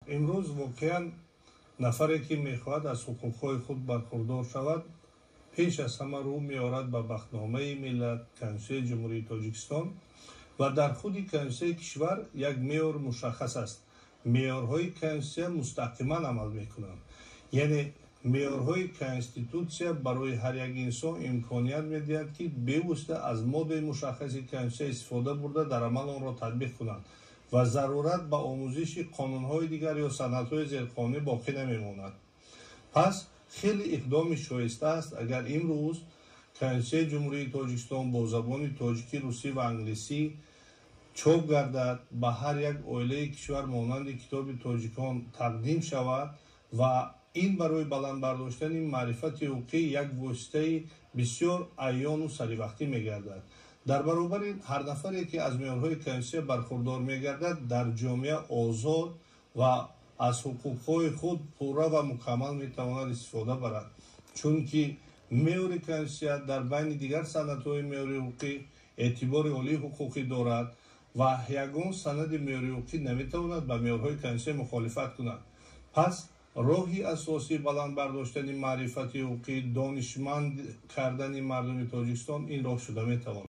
امروز واقعا نفری که میخواهد از حقوقهای خود برخوردار شود پیش از همه رو میارد به بختنامه ملت کنستیتوسیون جمهوری تاجیکستان و در خود کنستیتوسیون کشور یک معیار مشخص است. معیارهای کنستیتوسیون مستقیما عمل میکنند، یعنی معیارهای کنستیتوسیون برای هر یک انسان امکانیت میدهد که بواسطه از ماده مشخص کنستیتوسیون استفاده برده در عمل آن را تطبیق کنند و ضرورت به آموزش قانونهای دیگر یا سندهای زیرقانونی باقی نمیماند. پس خیلی اقدام شایسته است اگر امروز کنستیتوسیون جمهوری تاجیکستان با زبان تاجیکی، روسی و انگلیسی چاپ گردد، به هر یک عائله کشور مانند کتاب تاجیکان تقدیم شود و این برای بلند برداشتن معرفت حقوقی یک واسطه بسیار عیان و سریوقتی میگردد. در برابر این هر نفری که از معیارهای کنستیتوسیون برخوردار میگردد در جامعه آزاد و از حقوقهای خود پوره و مکمل میتواند استفاده برد، چون که معیار کنستیتوسیون در بین دیگر سندهای معیاری حقوقی اعتبار عالی حقوقی دارد و یگان سند معیاری حقوقی نمیتواند به معیارهای کنستیتوسیون مخالفت کند. پس راهی اساسی بلند برداشتن معرفت حقوقی، دانشمند کردن مردم تاجیکستان این راه شده میتواند.